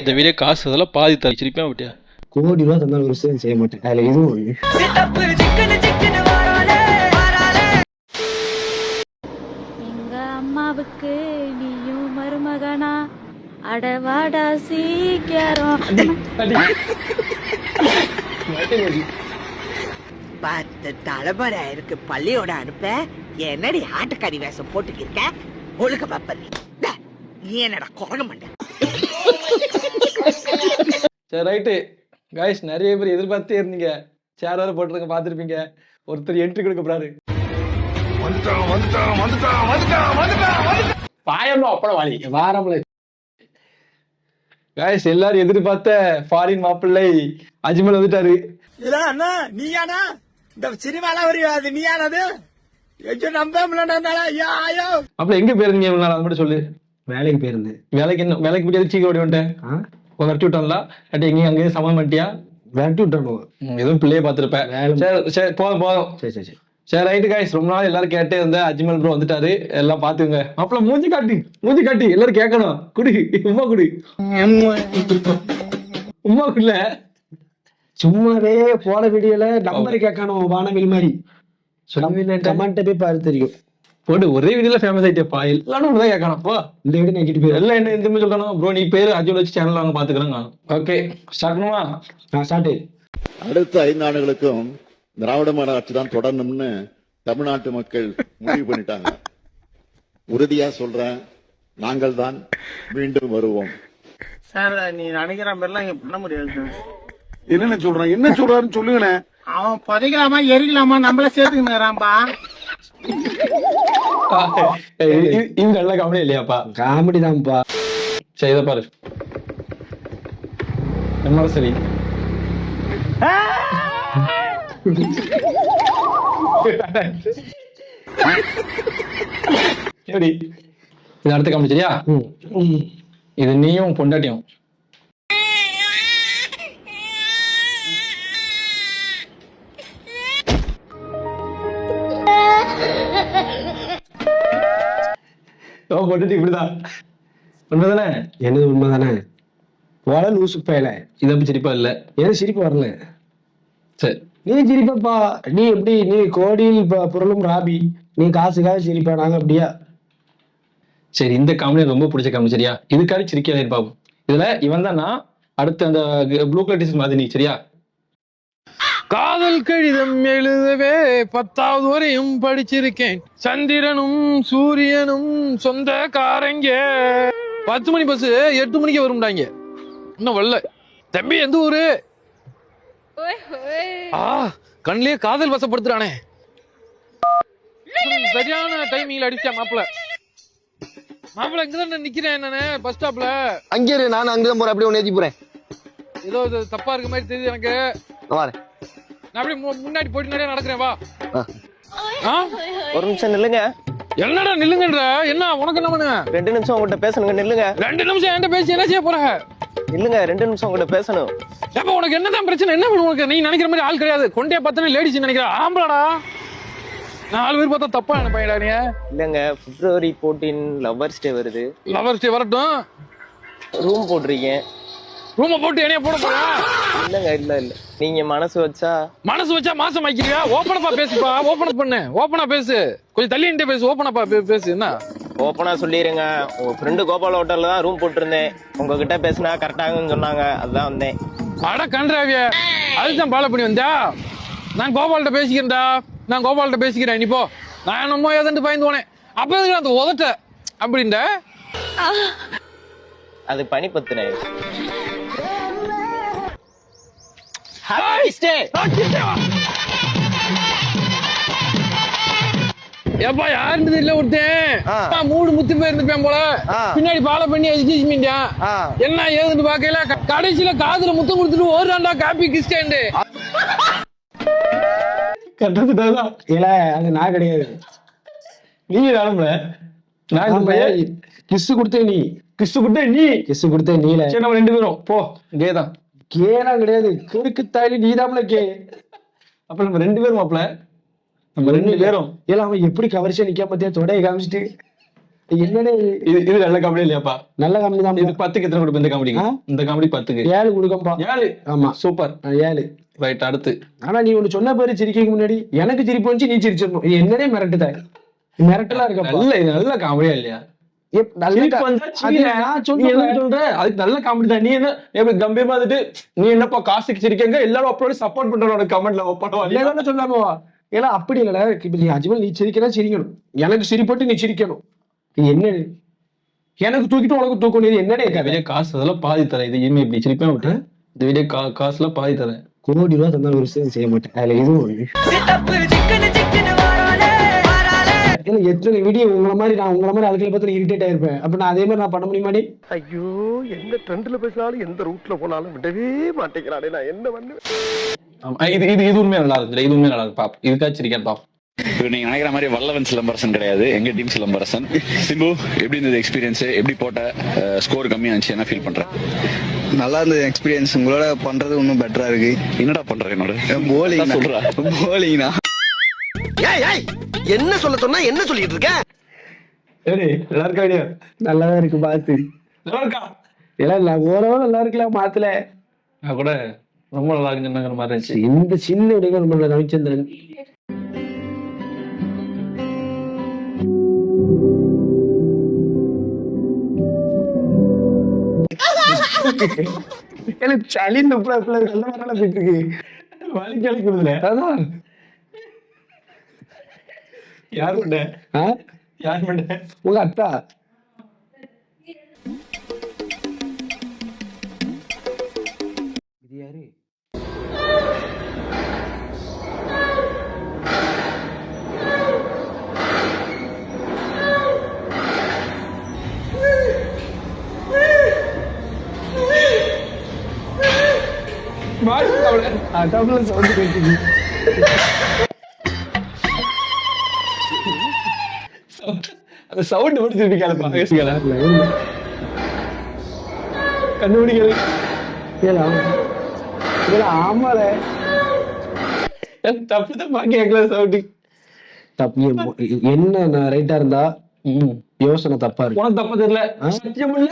இந்த வீடியோ காசு அதெல்லாம் பாதி தரிச்சிருப்பேன் விட்டியா. கோடி ரூபா தந்தாலும் ஒரு விஷயம் செய்ய மாட்டேன். அதுல இதுவும் ஒண்ணு. எங்க அம்மாவுக்கு நீயும் மருமகனா அடவாடா சீக்கிரம். 10 தலைமுறை இருக்கு பள்ளியோட அனுப்ப என்னடி ஆட்டுக்கறி வேஷம் போட்டுக்கிருக்க ஒழுக்க பாப்பறி நீ என்னடா கோண மாட்டேன். சரி ரைட்டு காய்ஸ், நிறைய பேர் எதிர்பார்த்தே இருந்தீங்க. சேர் வேறு போட்டுருங்க, பார்த்துருப்பீங்க. ஒருத்தர் என்ட்ரி கொடுக்க போறாரு. பாயம்மா அப்பட வாலி வாரம்ல. காய்ஸ், எல்லாரும் எதிர்பார்த்த ஃபாரின் மாப்பிள்ளை அஜ்மல் வந்துட்டாரு. அண்ணா நீயானா இந்த சினிமால வரையாது நீயானது நம்ப மாப்பிள்ள எங்க போயிருந்தீங்க இவ்வளவு நாள்? அது மட்டும் சொல்லு. வேலைக்கு போயிருந்தேன். வேலைக்கு என்ன வேலைக்கு போய் எதிர்ச்சி ஓடி வந்துட்டேன். விரட்டி விட்டாங்களா? அட்டி எங்கேயும் அங்கேயும் சமம் பண்ணிட்டியா? விரட்டி விட்டோம். எதுவும் பிள்ளையே பார்த்துருப்பேன். சரி சரி போதும் போதும். சரி சரி சரி ரைட்டு காய்ஸ், ரொம்ப நாள் எல்லாரும் கேட்டே இருந்தேன். அஜ்மல் ப்ரோ வந்துட்டாரு, எல்லாம் பாத்துங்க. மாப்பிள்ள மூஞ்சி காட்டி எல்லாரும் கேட்கணும். குடி உமா குடி உமா குடில சும்மாவே போன வீடியோல நம்பர் கேட்கணும். வானவில் மாதிரி கமெண்ட் போய் பாரு தெரியும். போட்டு ஒரே வீடியோல ஃபேமஸ் ஆயிட்டேப்பா. எல்லாரும் தான் கேட்கணும். போ இந்த வீடியோ நெகிட்டு போயிரு. எல்லாம் என்ன இந்த மாதிரி சொல்லணும் ப்ரோ. நீ பேரு அஜ்மல் வச்சு சேனல் நாங்க பாத்துக்கிறோம். ஓகே ஸ்டார்ட் பண்ணுவா. ஸ்டார்ட். அடுத்த 5 ஆண்டுகளுக்கும் திராவிட மாடல் ஆட்சி தான் தொடரணும்னு தமிழ்நாட்டு மக்கள் முடிவு பண்ணிட்டாங்க. உறுதியா சொல்றேன், நாங்கள் தான் மீண்டும் வருவோம். சார் நீ நினைக்கிற மாதிரிலாம் இங்க பண்ண முடியாது சார். என்ன சொல்றான், என்ன சொல்றாருன்னு சொல்லுங்கண்ணே. அவன் புதைக்கலாமா எரிக்கலாமா நம்மள சேர்த்துக்கிறான்பா. இது நல்ல காமெடி இல்லையாப்பா? காமெடி தான்ப்பா. சரி இதை பாரு. என்ன சரி எப்படி இது அடுத்த காமெடி சரியா? இது நீயும் பொண்டாட்டியும். பொண்டாட்டி இப்படிதான் உண்மைதானே? என்னது உண்மைதானே? போல லூசு பயல. இது அப்படி சிரிப்பா இல்ல? ஏன் சிரிப்பு வரல? சரி நீ சிரிப்பப்பா. நீ எப்படி? நீ கோடியில் பொருளும் ராபி. நீ காசுக்காக சிரிப்பா, நாங்க அப்படியா? சரி, இந்த காமெடி ரொம்ப பிடிச்ச காமெடி சரியா? இதுக்காக சிரிக்க பாப்போம். இதுல இவன் தான் நான் அடுத்த அந்த ப்ளூ கலர் டிஷர்ட் மாதிரி. சரியா? காதல் கடிதம் எழுதவே 10வது வரையும் படிச்சிருக்கேன். சந்திரனும் சூரியனும் சொந்தக்காரங்க. 10 மணி பஸ் 8 மணிக்கு வரும்டாங்க. இன்னும் வரல. தம்பி எந்த ஊரு? கண்ணிலே காதல் வசப்படுத்துறானே. சரியான டைமிங்ல அடிச்சா மாப்பிள்ள. மாப்பிள்ள இங்கதான் நிக்கிறேன் நானு பஸ் ஸ்டாப்ல. அங்கே இரு, நான் அங்கதான் போறேன். அப்படியே ஏத்தி போறேன். ஏதோ தப்பா இருக்க மாதிரி தெரியுது எனக்கு. நான் அப்படியே முன்னாடி போயிட்டு நிறைய நடக்கிறேன். வா. ஒரு நிமிஷம் நில்லுங்க. என்னடா நில்லுங்கன்ற? என்ன உனக்கு என்ன பண்ணுங்க? 2 நிமிஷம் உங்ககிட்ட பேசணுங்க. நில்லுங்க. 2 நிமிஷம் என்கிட்ட பேசி என்ன செய்ய போற? இல்லங்க, 2 நிமிஷம் உங்ககிட்ட பேசணும். எப்ப உனக்கு என்னதான் பிரச்சனை? என்ன பண்ணு உனக்கு? நீ நினைக்கிற மாதிரி ஆள் கிடையாது. கொண்டே பார்த்தா லேடிஸ் நினைக்கிற ஆம்பளடா. 4 பேர் பார்த்தா தப்பா என்ன பையடா நீ? இல்லங்க, February 14 லவர்ஸ் டே வருது. லவர்ஸ் டே வரட்டும். ரூம் போடுறீங்க. ரூம போட்டு என்னைய போட போறா? இல்லங்க, இல்ல நீங்க மனசு வச்சா மாசம் ஆக்கிறியா? ஓப்பனப்பா பேசுப்பா. ஓப்பன் பண்ணு. ஓப்பனா பேசு. கொஞ்சம் தள்ளி நின்று பேசு. ஓப்பனப்பா பேசு. என்ன ஓப்பனா சொல்லிடுங்க. உங்க ஃப்ரெண்டு கோபால் ஹோட்டல்ல தான் ரூம் போட்டிருந்தேன். உங்ககிட்ட பேசினா கரெக்டாங்கன்னு சொன்னாங்க, அதுதான் வந்தேன். அட கன்றாவிய, அதுதான் பால பண்ணி வந்தா? நான் கோபால்கிட்ட பேசிக்கிறேன். நீ போ. நான் என்னமோ ஏதண்டு பயந்து போனேன். அப்ப எதுக்கு அந்த உதட்ட அப்படின்ற? அது பனி பத்துனே. ஏப்பா யாருன்னு தெரியல. ஒருத்தன் மூடு முத்தி போயிருந்துப்பேன் போல. பின்னாடி பால பண்ணி என்ன ஏதுன்னு பாக்கல. கடைசியில காதுல முத்தம் கொடுத்துட்டு ஓடுறான்டா காப்பி கிஸ்டேண்டு. இல்ல அது நான் கிடையாது. நீ நானும்ல. கிஸ் கொடுத்தே நீ. கிஸ் கொடுத்தே நீ. கிஸ் கொடுத்தே நீல. சரி நம்ம 2 பேரும் போ. கேதான் கேலாம் கிடையாது. கிறுக்கு தாலி நீதாம்ல கே. அப்ப நம்ம 2 பேரும் மாப்பிள்ள. நம்ம 2 பேரும். ஏல அவன் எப்படி கவர்ச்சியா நிக்காம பத்தியா தொடைய காமிச்சிட்டு என்னடே இது நல்ல காமெடி இல்லையாப்பா? நல்ல காமெடி தான். இது 10க்கு எத்தனை கொடுப்ப இந்த காமெடிக்கு? இந்த காமெடி 10க்கு 7 கொடுக்கப்பா. 7. ஆமா சூப்பர். 7. ரைட், அடுத்து. ஆனா நீ ஒண்ணு சொன்ன பேரு சிரிக்கிறதுக்கு முன்னாடி எனக்கு சிரிப்பு வந்துச்சு, நீ சிரிச்சிடணும். இது என்னடே மிரட்டுத? மிரட்டலா இருக்கப்பா. நல்ல காமெடியா இல்லையா? நல்ல சிரிப்பு வந்தா சிரி. நீ என்ன சொல்ற? அதுக்கு நல்ல காமெடி தான். நீ என்ன எப்படி கம்பீரமா வந்துட்டு நீ என்னப்பா காசுக்கு சிரிக்கங்க எல்லாரும் அப்லோட் சப்போர்ட் பண்றவங்க கமெண்ட்ல பண்ணுவாங்க. இல்ல சொல்லாமவா? ஏன்னா அப்படி இல்லடா. இப்ப நீ அஜ்மல் நீ சிரிக்கிறா சிரிக்கணும், எனக்கு சிரிப்பட்டு நீ சிரிக்கணும். இது என்ன? எனக்கு தூக்கிட்டு உனக்கு தூக்கணும். இது என்னடே கதை? காசு அதெல்லாம் பாதி தரேன். இது இனிமே இப்படி சிரிப்பேன் விட்டு இந்த வீடியோ காசுல பாதி தரேன். கோடி ரூபா தந்தாலும் ஒரு விஷயம் செய்ய மாட்டேன். அதுல இதுவும் ஒண்ணு. எத்தனை வீடியோ உங்களை மாதிரி நான் உங்களை மாதிரி அதுக்குள்ள பார்த்து இரிட்டேட் ஆயிருப்பேன். அப்ப நான் அதே மாதிரி நான் பண்ண முடியுமாடி? ஐயோ, எந்த ட்ரெண்ட்ல பேசினாலும் எந்த ரூட்ல போனாலும் விடவே மாட்டேங்கிறானே, நான் என்ன பண்ணுவேன்? இது உண்மையா நல்லா இருக்கு. இது உண்மையா நல்லா இருக்கு. பாப் இதுக்காச்சும் இருக்கேன் பாப். நீங்க நினைக்கிற மாதிரி வல்லவன் சிலம்பரசன் கிடையாது, எங்க டீம் சிலம்பரசன். சிம்பு, எப்படி இருந்தது எக்ஸ்பீரியன்ஸ்? எப்படி போட்ட? ஸ்கோர் கம்மியா இருந்துச்சு, என்ன ஃபீல் பண்ற? நல்லா இருந்தது எக்ஸ்பீரியன்ஸ். உங்களோட பண்றது இன்னும் பெட்டரா இருக்கு. என்னடா பண்ற? என்னோட போலிங் சொல்றா. போலிங்னா என்ன சொல்ல சொன்னா என்ன சொல்லிட்டு இருக்க? நல்லா இருக்கா? ஐடியா நல்லாதான் இருக்கு. பாத்து நல்லா இருக்கா? எல்லாம் ஓரளவு நல்லா இருக்கலாம். மாத்துல நான் கூட ரொம்ப நல்லா இருக்குங்கிற மாதிரி இருந்துச்சு. இந்த சின்ன இடைகள் நம்மள ரவிச்சந்திரன் எனக்கு சளி இந்த போயிட்டு இருக்கு. வலி கழிக்குதுல. அதான் யார் பண்ண? யார் பண்ண? உங்க அத்தா. இது யாரு? டபுள் சவுண்ட் கேட்டுது. அந்த சவுண்ட் மட்டும் திருப்பி கேளப்பா. கண்டுபிடிக்கிறது ஆமால தப்பு தப்பா கேட்கல. சவுண்ட் தப்பு என்ன ரைட்டா இருந்தா யோசனை தப்பா இருக்கு. உனக்கு தப்பா தெரியல. சத்தியம் இல்ல,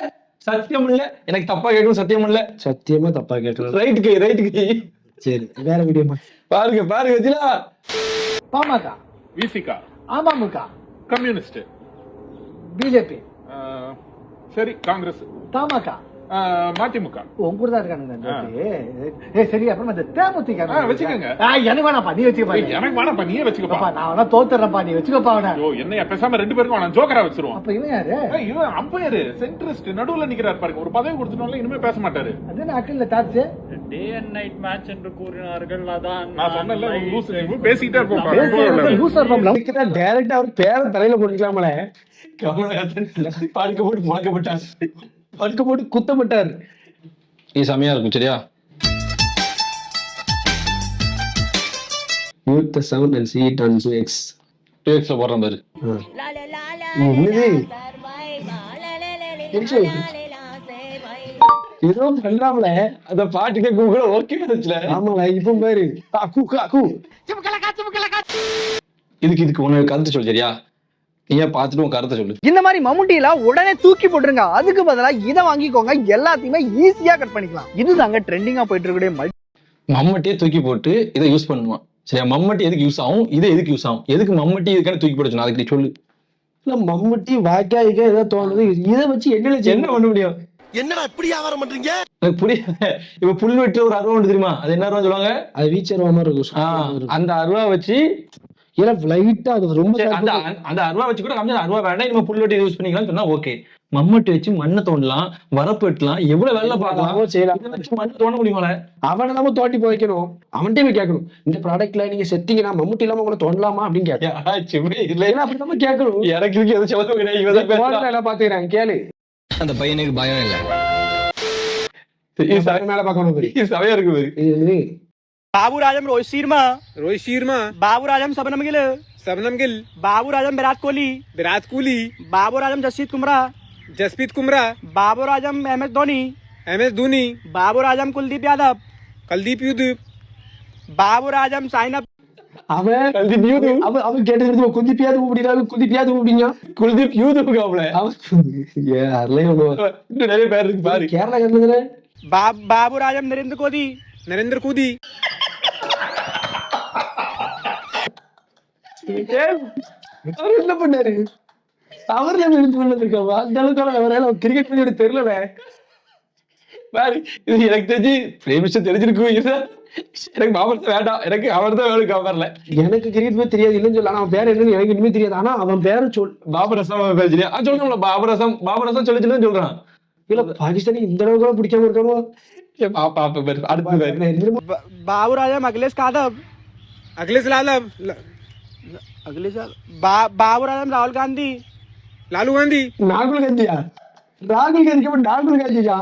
சத்தியம் இல்ல. எனக்கு தப்பா கேட்கணும். சத்தியம் இல்ல. சத்தியமா தப்பா கேட்கல. ரைட்டுக்கு. சரி, வேற வீடியோ பாருங்க வச்சிலா. பாமக, விசிகா, அமமுக, கம்யூனிஸ்ட், பிஜேபி, சரி காங்கிரஸ், தமாக, மதிமுக. உங்க கூட தான் இருக்கானுங்க. சரி, அப்புறம் இந்த தேமுதிக வச்சுக்கோங்க. எனக்கு வேணாப்பா, நீ வச்சுக்கப்பா. எனக்கு வேணாப்பா, நீயே வச்சுக்கப்பா. நான் வேணா தோத்துறேன்ப்பா, நீ வச்சுக்கப்பா. என்ன பேசாம 2 பேருக்கும் நான் ஜோக்கரா வச்சிருவோம். அப்ப இவன் யாரு? இவன் அம்பையர், சென்ட்ரிஸ்ட், நடுவுல நிக்கிறாரு பாருங்க. ஒரு பதவி கொடுத்துட்டோம்ல, இனிமே பேச மாட்டாரு. அது அக்கல்ல torch day and night match என்று கூறினார்கள். அதான் நான் சொன்னேன்ல, பேசிக்கிட்டே இருப்போம். டைரக்டா அவர் பேர தலையில போட்டுக்கலாமல. கமலஹாசன் படுக்க போட்டு முழக்கப்பட்டார், படுக்க போட்டு குத்தப்பட்டார். இது செமையா இருக்கும். சரியா? Mute the sound and see it on 2x. 2xல போடுறேன் பாரு. என்னது ஏதோ பண்றாமல அந்த பாட்டு கேட்க கூட ஓகே இருந்துச்சுல. ஆமால இப்போ பாரு. அக்கு இதுக்கு உனக்கு கருத்து சொல்லு. சரியா? நீங்க பாத்துட்டு உன் கருத்தை சொல்லு. இந்த மாதிரி மம்முட்டியில உடனே தூக்கி போட்டுருங்க. அதுக்கு பதிலா இதை வாங்கிக்கோங்க. எல்லாத்தையுமே ஈஸியா கட் பண்ணிக்கலாம். இதுதாங்க ட்ரெண்டிங்கா போயிட்டு இருக்கக்கூடிய மம்மட்டியே தூக்கி போட்டு இதை யூஸ் பண்ணுவான். சரியா? மம்மட்டி எதுக்கு யூஸ் ஆகும், இதை எதுக்கு யூஸ் ஆகும், எதுக்கு மம்மட்டி இதுக்கான தூக்கி போட சொன்னா அதுக்கு நீ சொல்லு. இல்ல மம்மட்டி வாய்க்காய்க்க ஏதோ தோணுது. இதை வச்சு என்ன பண்ண முடியும்? என்னடா இப்படி வியாபாரம் பண்றீங்க? எனக்கு புரியல. இப்ப புல் வெட்டு ஒரு அருவா ஒன்று தெரியுமா? அது என்ன அருவா சொல்லுவாங்க? அது வீச்சருவா மாதிரி இருக்கும். அந்த அருவா வச்சு லைட்டா அது ரொம்ப அந்த அருவா வச்சு கூட கம்மியா அருவா வேண்டாம், நம்ம புல் வெட்டி யூஸ் பண்ணிக்கலாம் சொன்னா ஓகே. மம்மட்டி வச்சு மண்ணை தோண்டலாம், வரப்பு வெட்டலாம், எவ்வளவு வேலை பார்க்கலாம் செய்யலாம். மண்ணை தோண்ட முடியுமா? அவனை நம்ம தோண்டி போய்க்கணும். அவன்கிட்ட போய் கேட்கணும், இந்த ப்ராடக்ட்ல நீங்க செத்தீங்கன்னா மம்முட்டி இல்லாம உங்களை தோண்டலாமா அப்படின்னு கேட்கணும். இல்லைன்னா அப்படி நம்ம கேட்கணும். எனக்கு எது சொல்ல பாத்துக்கிறேன் கேளு. அந்த பையனுக்கு பயம் இல்ல. மேல பாக்கணும். சவையா இருக்கு. बाबू आजम रोहित शर्मा बाबू आजम सबनम गिल बाबू आजम विराट कोहली बाबू आजम जसप्रीत बुमराह बाबू आजम MS धोनी बाबू आजम कुलदीप यादव बाबू आजम साइन अप அவன் அவன் கேட்டது குதிப்பியாது அப்படின்னா குதிப்பியாது அப்படிங்க குல்தீப் யூதுப் அவள இன்னும் நிறைய பேர் இருக்கு பாரு. கேரளா கண்டதுல बाबू राजम नरेंद्र कोदी அவர் என்ன பண்ணாரு? அவர் இருக்காவா அந்த அளவுக்கு அவரால் கிரிக்கெட் பிளேயோட தெரியல. பாரு இது எனக்கு தெரிஞ்சு பிரேமிஷம் தெரிஞ்சிருக்கும். எனக்கு பாபரசம் வேண்டாம், எனக்கு அவர் தான் வேணும் கவர்ல. எனக்கு கிரிக்கெட் பேர் தெரியாது இல்லைன்னு சொல்லலாம். அவன் பேர் என்னன்னு எனக்கு இனிமே தெரியாது. ஆனா அவன் பேரை பாபரசம் பேசுறியா? சொல்றேன் பாபரசம் சொல்லி சொல்றான். இல்ல பாகிஸ்தானி இந்த அளவுக்கு கூட பிடிக்காம இருக்கணும். बाबू राजम अखिलेश यादव अखिलेश यादव अखिलेश बाबू राजम राहुल गांधी लालू गांधी राहुल गांधी राहुल गांधी के राहुल गांधी जा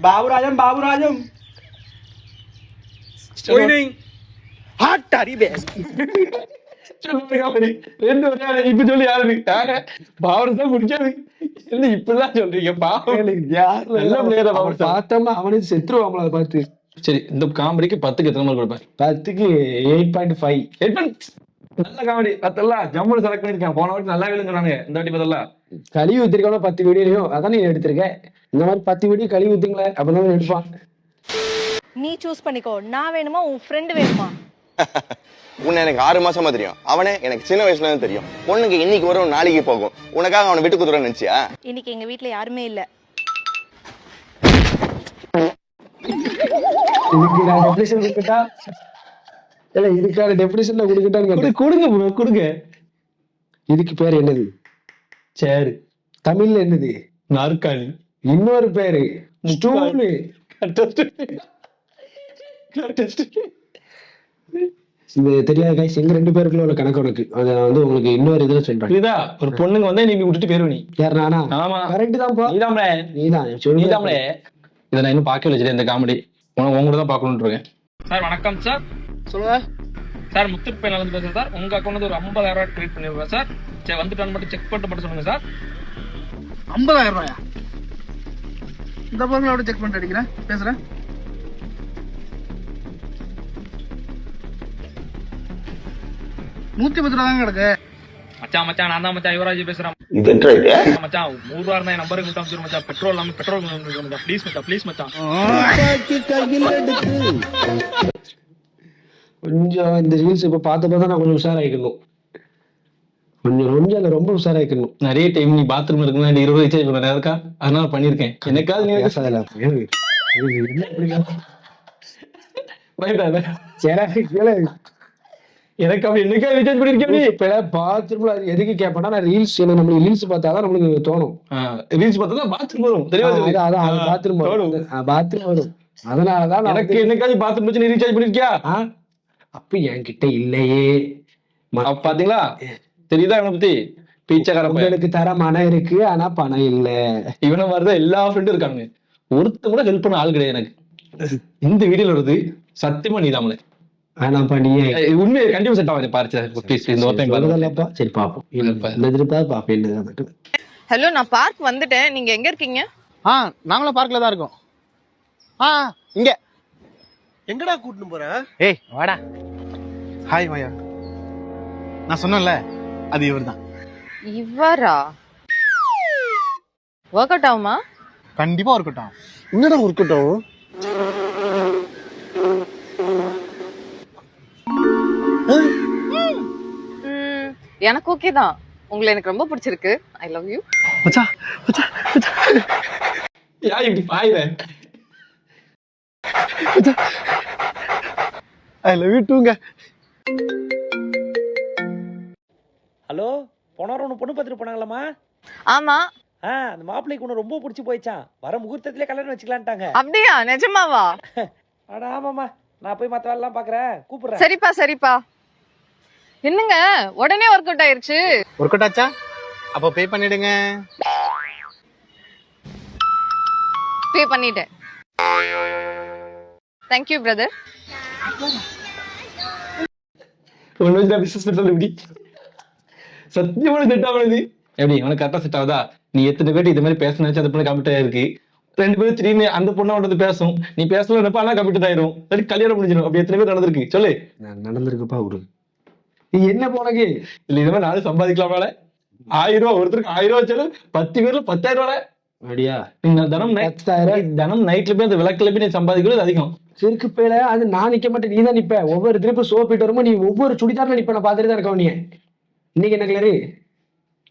बाबू राजम कोई नहीं हाथ तारी बेस ரெண்டு இப்ப சொல்லி யாரு பாவரசம் பிடிக்காது என்ன இப்படிதான் சொல்றீங்க? பார்த்தோம்னா அவனுக்கு செத்துருவாங்களா அதை பார்த்து. சரி இந்த காமெடிக்கு 10க்கு எத்தனை மார்க் கொடுப்பேன்? 10க்கு 8.5. நல்ல காமெடி பார்த்தல. ஜம்முல செலக்ட் பண்ணிருக்கேன். போன வாட்டி நல்லா விழுந்தானுங்க, இந்த வாட்டி பார்த்தல கழிவு ஊத்திருக்கான 10 வீடியோலையும் அதான் நீ எடுத்திருக்க. இந்த மாதிரி 10 வீடியோ கழிவு ஊத்துங்களேன் அப்பதான் எடுப்பான். நீ சூஸ் பண்ணிக்கோ, நான் வேணுமா உன் ஃப்ரெண்ட் வேணுமா? உன்னை எனக்கு 6 மாசமா தெரியும். அவனே எனக்கு சின்ன வயசுல இருந்து தெரியும். பொண்ணுக்கு இன்னைக்கு வரும் நாளைக்கு போகும். உனக்காக அவனை விட்டு குடுறேன்னு நினைச்சியா? இன்னைக்கு எங்க வீட்ல யாருமே இல்ல. இதுக்கு நான் டெஃபினிஷன் கொடுக்கட்டா? இல்ல இதுக்கான டெஃபினிஷன் நான் கொடுக்கட்டான்னு கொடுங்க ப்ரோ கொடுங்க. இதுக்கு பேர் என்னது? சேரு. தமிழ்ல என்னது? நாற்காலி. இன்னொரு பேரு ஸ்டூலு. இது தெரியாத கைஸ், எங்க 2 பேருக்குள்ள உள்ள கணக்கு உனக்கு. அதை வந்து உங்களுக்கு இன்னொரு இதுல சொல்றேன். இதா ஒரு பொண்ணுங்க வந்தா நீ விட்டுட்டு போயிருவ. நீ யார்? நானா? ஆமா கரெக்ட் தான் பா. நீதான் நீதாம்லே. இதை நான் இன்னும் பார்க்கவே இல்லை இந்த காமெடி. உங்க தான் பார்க்கணும்னு இருக்கேன். சார் வணக்கம் சார். சொல்லுங்க சார். முத்துக்கு பையன் வந்து பேசுறேன் சார். உங்க அக்கௌண்ட் ஒரு 50,000 கிரியேட் பண்ணிருக்கேன் சார். சரி வந்துட்டான்னு மட்டும் செக் பண்ணிட்டு மட்டும் சொல்லுங்க சார். 50,000 ரூபாயா? இந்த பொருளோட செக் பண்ணிட்டு அடிக்கிறேன் பேசுறேன். ₹110 தான் கிடக்கு. மச்சான் நான் தான் மச்சான் யுவராஜ் பேசுறேன். மச்சான் 100 ரூபா இருந்தா என் நம்பருக்கு விட்டு அனுப்பிச்சு மச்சான். பெட்ரோல் இல்லாம பெட்ரோல் மச்சான். ப்ளீஸ் மச்சான். கொஞ்சம் இந்த ரீல்ஸ் இப்ப பார்த்த நான் கொஞ்சம் உஷாராயிக்கணும். கொஞ்சம் ரொம்ப உஷாராயிக்கணும். நிறைய டைம் நீ பாத்ரூம் இருக்குன்னா 20 ரீசார்ஜ் பண்ண இருக்கா, அதனால பண்ணிருக்கேன். எனக்காவது நீ எனக்கு அப்படி என்னைக்கா ரீசார்ஜ் பண்ணிருக்கேன். பாத்ரூம்ல எதுக்கு கேட்பேன்னா நான் ரீல்ஸ் நம்மளுக்கு ரீல்ஸ் பார்த்தாதான் நம்மளுக்கு தோணும். ரீல்ஸ் பார்த்தா பாத்ரூம் வரும். பாத்ரூம் வரும். அதனாலதான் எனக்கு என்னைக்காவது பாத்ரூம் வச்சு நீ ரீசார்ஜ் பண்ணிருக்கியா? அப்ப என்கிட்ட இல்லையே. பாத்தீங்களா? தெரியுதா இவனை பத்தி? உங்களுக்கு தர மனம் இருக்கு ஆனா பணம் இல்ல. இவனை மாதிரிதான் எல்லா ஃப்ரெண்டும் இருக்காங்க. ஒருத்த கூட ஹெல்ப் பண்ண ஆள் கிடையாது எனக்கு. இந்த வீடியோல வருது சத்தியமா நீதாமலே. உண்மையை கண்டிப்பா செட் ஆகுது. பாரு சரி பாப்போம். ஹலோ, நான் பார்க் வந்துட்டேன். நீங்க எங்க இருக்கீங்க? நாங்களும் பார்க்ல தான் இருக்கோம். இங்க எங்கடா கூட்டிட்டு போற? ஏய் வாடா. ஹாய் மாயா. நான் சொன்னேன்ல அது இவர்தான். இவரா? ஒர்க் அவுட் ஆகுமா? கண்டிப்பா ஒர்க் அவுட் ஆகும். என்னடா ஒர்க் அவுட் ஆகும்? எனக்கு ஓகே தான். உங்களை எனக்கு ரொம்ப பிடிச்சிருக்கு. I love you. மச்சான் மச்சான் மச்சான். யா இப்படி பாயிரே. ஐ லவ் யூ டூங்க. ஹலோ, போன வாரம் பொண்ணு பார்த்துட்டு போனாங்களாமா? ஆமா. அந்த மாப்பிள்ளைக்கு ஒன்று ரொம்ப பிடிச்சி போயிச்சான். வர முகூர்த்தத்திலே கல்யாணம் வச்சுக்கலான்ட்டாங்க. அப்படியா? நிஜமாவா? அட ஆமாமா. நான் போய் மற்ற வேலைலாம் பார்க்குறேன், கூப்பிடுறேன். சரிப்பா. என்னங்க உடனே ஒர்க் அவுட் ஆயிருச்சு? ஒர்க் அவுட் ஆச்சா? அப்போ பே பண்ணிடுங்க. பே பண்ணிட்டேன். Thank you brother. சத்தியமான செட் ஆகுது. எப்படி உனக்கு கரெக்டா செட் ஆகுதா? நீ எத்தனை பேர் இது மாதிரி பேசினாச்சு அந்த பொண்ணு கம்ப்ளீட் ஆயிருக்கு. 2 பேரும் திடீர்னு அந்த பொண்ணை வந்து பேசும், நீ பேசல நினைப்பா, ஆனா கம்ப்யூட்டர் ஆயிரும், சரி கல்யாணம் முடிஞ்சிடும். அப்படி எத்தனை பேர் நடந்திருக்கு சொல்லு. நடந்திருக்குப்பா விடு. நீ என்ன போனக்கு இல்ல இந்த மாதிரி நானும் சம்பாதிக்கலாமால? 1000 ரூபா ஒருத்தருக்கு 1000 ரூபா வச்சாலும் 10 பேர்ல 10,000 ரூபாய். அப்படியா? நீங்க தினம் நைட்ல போய் அந்த விளக்குல போய் நீ சம்பாதிக்கிறது அதிகம். சிறுக்கு பேல அது நான் நிக்க மாட்டேன், நீ தான் நிப்ப. ஒவ்வொரு திருப்பு சோப் போயிட்டு வரும்போது நீ ஒவ்வொரு சுடிதாரில் நிப்ப, நான் பார்த்துட்டு தான் இருக்கவன். நீ இன்னைக்கு என்ன கிளறு?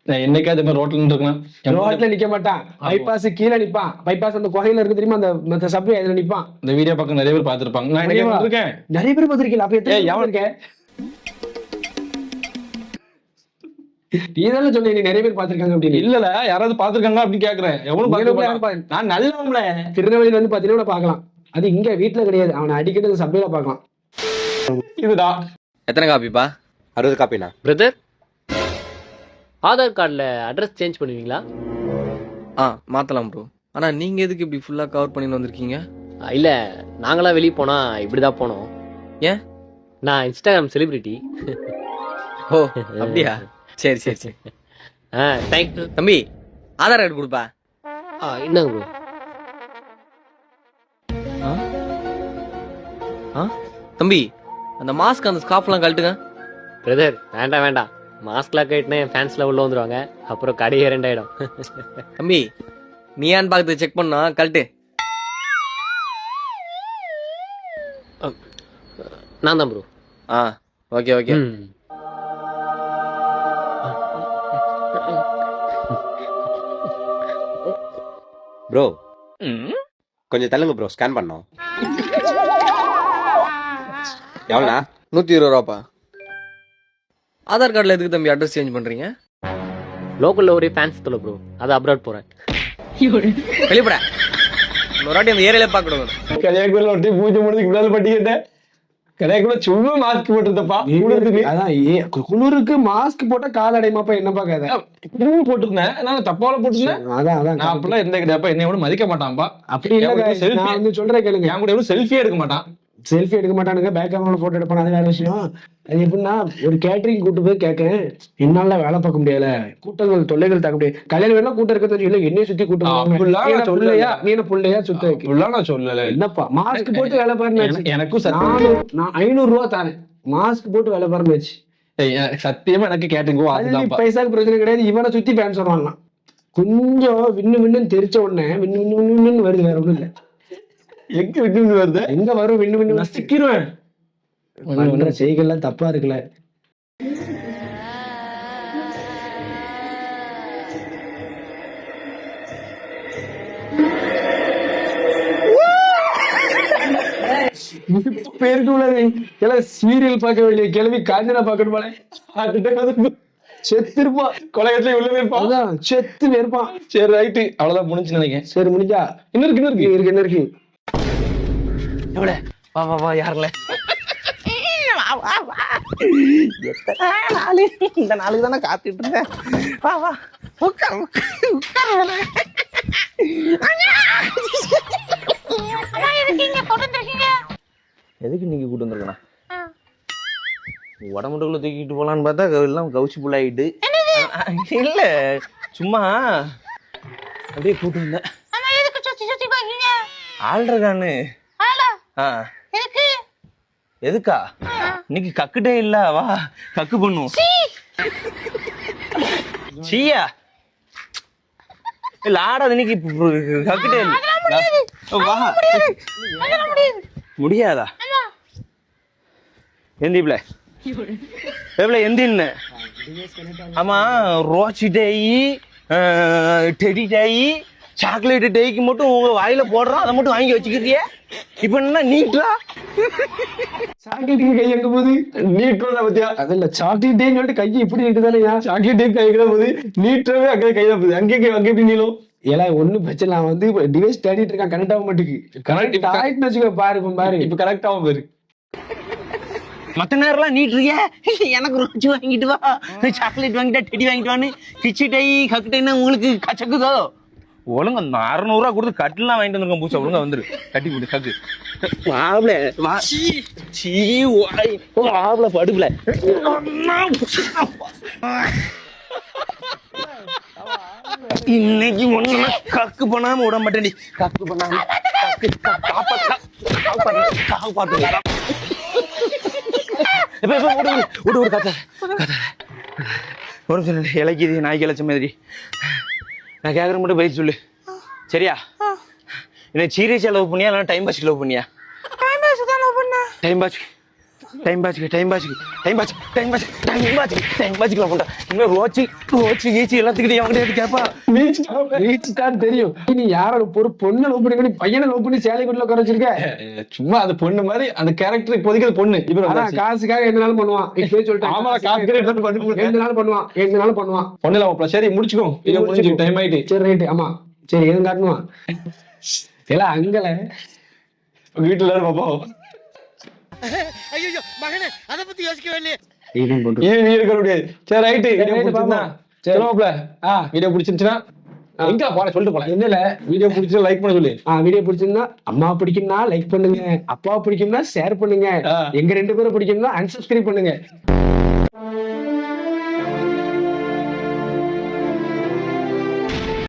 நான் என்னைக்காவது மாதிரி ரோட்ல இருக்கலாம், ரோட்ல நிக்க மாட்டான், பைபாஸ் கீழே நிப்பான். பைபாஸ் அந்த குகையில இருக்கு தெரியுமா, அந்த சப்வே அதுல நிப்பான். இந்த வீடியோ பக்கம் நிறைய பேர் பார்த்திருப்பாங்க. நான் என்ன இருக்கேன், நிறைய பேர் பார்த்திருக்கீங்க. அப்ப எத்தனை இருக்கேன்? நீ தானே சொன்ன நீ நிறைய பேர் பார்த்திருக்காங்க அப்படின்னு. இல்லல, யாராவது பார்த்திருக்காங்க அப்படின்னு கேக்குறேன். எவனும் பார்க்க. நான் நல்லவங்கள திருநெல்வேலியில வந்து பாத்தீங்கன்னா பார்க்கலாம். அது இங்க வீட்டுல கிடையாது, அவனை அடிக்கடி சப்வேல பார்க்கலாம். இதுடா எத்தனை காப்பிப்பா? 60 காப்பினா. பிரதர், ஆதார் கார்டில் அட்ரஸ் சேஞ்ச் பண்ணுவீங்களா? மாத்தலாம் ப்ரோ. ஆனா நீங்க எதுக்கு இப்படி ஃபுல்லா கவர் பண்ணி வந்திருக்கீங்க? இல்லை, நாங்களாம் வெளியே போனால் இப்படி தான் போனோம். ஏன்? நான் இன்ஸ்டாகிராம் செலிபிரிட்டி. ஓ அப்படியா? சரி சரி சரி. தேங்க்யூ. தம்பி ஆதார் கார்டு கொடுப்பா. என்னங்க ப்ரோ? தம்பி அந்த மாஸ்க் அந்த ஸ்கார்ஃப்லாம் கழட்டுங்க. பிரதர் வேண்டாம் வேண்டாம், மாஸ்க்லாம் கட்டினா என் ஃபேன்ஸ்லாம் உள்ள வந்துருவாங்க, அப்புறம் கடையே 2 ஆயிடும். தம்பி நீ ஏன் பார்த்து செக் பண்ணா கழட்டு. நான் தான் ப்ரோ. Okay okay. ப்ரோ கொஞ்சம் தள்ளுங்க ப்ரோ, ஸ்கேன் பண்ணோம். எவ்வளோண்ணா? 120 ரூபாப்பா. ஆதார் கார்டில் எதுக்கு தம்பி அட்ரஸ் சேஞ்ச் பண்றீங்க? லோக்கல்ல ஒரே ஃபேன்ஸ் தொலை ப்ரோ, அது அப்ராட் போறேன். வெளிப்பட ஒரு வாட்டி அந்த ஏரியால பார்க்கணும். கல்யாணக்குள்ள ஒட்டி பூஜை முடிஞ்சு விடாது பட்டிக்கிட்டேன். கல்யாணக்குள்ள சும்மா மாஸ்க் போட்டுருந்தப்பா. அதான் குளிருக்கு மாஸ்க் போட்டா கால் அடைமாப்பா, என்ன பாக்காத போட்டுருந்தேன். நான் தப்பால போட்டுருந்தேன். அதான் நான் அப்படிலாம் இருந்தே கிடையாப்பா. என்னை கூட மதிக்க மாட்டான்ப்பா. அப்படி இல்ல, நான் வந்து சொல்றேன் கேளுங்க. என் கூட எவ்வளவு செல்ஃபியே எடுக்க மாட்டான். செல்ஃபி எடுக்க மாட்டானுங்க, பேக் கேமரா போட்டோ எடுப்பான், அது வேற விஷயம். அது எப்படின்னா ஒரு கேட்டரிங் கூட்டு போய் கேட்கேன், என்னால வேலை பார்க்க முடியல, கூட்டங்கள் தொல்லைகள் தாக்க முடியாது. கல்யாணம் வேணா கூட்டம் இருக்கிறது இல்லை, என்னைய சுத்தி கூட்டம் சொல்லையா நீ புள்ளையா சுத்த நான் சொல்லல. என்னப்பா மாஸ்க் போட்டு வேலை பாருன்னு எனக்கும் நான் 500 ரூபா தரேன், மாஸ்க் போட்டு வேலை பாருன்னு வச்சு. சத்தியமா எனக்கு கேட்டரிங் பைசாக்கு பிரச்சனை கிடையாது. இவனை சுத்தி பேன் சொல்லுவாங்க. கொஞ்சம் விண்ணு விண்ணுன்னு தெரிச்ச உடனே விண்ணு விண்ணு விண்ணுன்னு வருது, வேற ஒண்ணும் இல்லை. எங்க விண்ணு வருது, எங்க வரும் விண்ணு விண்ணு நசிக்கிருவேன். செய்கள்லாம் தப்பா இருக்குல்ல. பேருக்கு உள்ளது எல்லாம் சீரியல் பார்க்க வேண்டிய கிளம்பி காஞ்சனா பார்க்கணும் போல. செத்துருப்பா, கொலைகத்துல உள்ள இருப்பான், செத்து இருப்பான். சரி ரைட்டு, அவ்வளவுதான் முடிஞ்சு நினைக்கிறேன். சரி முடிஞ்சா இன்னும் இருக்கு என்ன இருக்கு? எவ்வளவு வா வா வா, யாருல இந்த நாளுக்கு தானே காத்துட்டு இருந்தேன். வா வா உட்கார் உட்கார். எதுக்கு நீங்க கூட்டு வந்திருக்கா? உடம்புக்குள்ள தூக்கிட்டு போலான்னு பார்த்தா எல்லாம் கவுச்சி புள்ளாயிட்டு. இல்ல சும்மா அப்படியே கூட்டு வந்தேன். ஆள்றகான்னு எதுக்கா? இன்னைக்கு கக்குட்டே இல்ல, வா கக்கு பண்ணும். சீயா இல்ல ஆடாது, இன்னைக்கு கக்குட்டே இல்ல. வா முடியாதா? எந்திப்ல எந்தின்னு. ஆமா ரோச்சி டேயி, டெடி டேயி, சாக்லேட் டேய்க்கு மட்டும் உங்க வாயில போடுறோம், அதை மட்டும் வாங்கி வச்சுக்கிறிய. இப்ப என்ன நீட்டா சாக்லேட்டுக்கு கை எங்க போகுது? நீட்டுறா பத்தியா? அதில்ல சாக்லேட் டேன்னு சொல்லிட்டு கையை இப்படி நீட்டுதானே. சாக்லேட் டே கைக்கு தான் போகுது, நீட்டவே அங்கே கையில போகுது. அங்கே எப்படி நீளும்? எல்லாம் ஒண்ணும் பிரச்சனை. நான் வந்து டிவைஸ் தேடிட்டு இருக்கான், கனெக்ட் ஆக மாட்டேங்குது. கனெக்ட் ஆயிட்டுன்னு வச்சுக்கோ, பாரு இப்ப பாரு, இப்ப கனெக்ட் ஆகும் பாரு. மத்த நேரம்லாம் நீட்டுறிய, எனக்கு ரோச்சி வாங்கிட்டு வா, சாக்லேட் வாங்கிட்டா, டெடி வாங்கிட்டு வான்னு கிச்சி டை கக்கு டைன்னு உங்களுக்கு கச்சக்குதோ? ஒழுங்க 600 ரூபா கொடுத்து கட்டுலாம் வாங்கிட்டு வந்துருக்கோம். பூச்சா ஒழுங்கா வந்துரு, கட்டி போட்டு கக்கு வாப்ல வா. சீ வாப்ல படுப்புல. இன்னைக்கு ஒண்ணு கக்கு பண்ணாம விட மாட்டேன்டி. கக்கு பண்ணாம காப்பாத்து. விடு காத்த ஒரு நிமிஷம் இலக்கிது நாய்க்கு இழைச்ச மாதிரி. நான் கேட்குற மட்டும் பதில் சொல்லு சரியா? என்ன சீரியஸா லவ் பண்ணியா இல்லைன்னா டைம் பாஸ்க்கு லவ் பண்ணியா? டைம் பாஸ்க்கு லவ் பண்ணா. இன்னும் ரோச்சு கீச்சு எல்லாத்துக்கிட்டையும் அவங்ககிட்ட கேட்பா. ரீச் தான் தெரியும். நீ யாரோட ஒரு பொண்ணை லவ் பண்ணி பையனை லவ் பண்ணி சேலைக்குள்ள குறைச்சிருக்க. சும்மா அது பொண்ணு மாதிரி அந்த கேரக்டர் இப்போதைக்கு அது பொண்ணு. இப்ப காசுக்காக எந்த நாளும் பண்ணுவான். இப்பவே சொல்லிட்டேன். ஆமா காசு எந்த நாளும் பண்ணுவான். பொண்ணுல அவன் சரி முடிச்சுக்கோ. இதை முடிஞ்சு டைம் ஆயிட்டு. சரி ரைட்டு. ஆமா சரி எதுவும் காட்டணுமா? எல்லாம் அங்கல வீட்டுல பாப்போம். ஐயோ மகனே அத பத்தி யோசிக்கவே இல்லையே. இருக்க முடியாது. சரி ரைட்டு. வீடியோ பிடிச்சிருந்துச்சுன்னா எங்க போன சொல்லிட்டு போலாம். என்னல வீடியோ பிடிச்சா லைக் பண்ண சொல்லு. வீடியோ பிடிச்சிருந்தா அம்மா பிடிக்கும்னா லைக் பண்ணுங்க, அப்பா பிடிக்கும்னா ஷேர் பண்ணுங்க, எங்க 2 பேரும் பிடிக்கும்னா அன்சப்ஸ்கிரைப் பண்ணுங்க.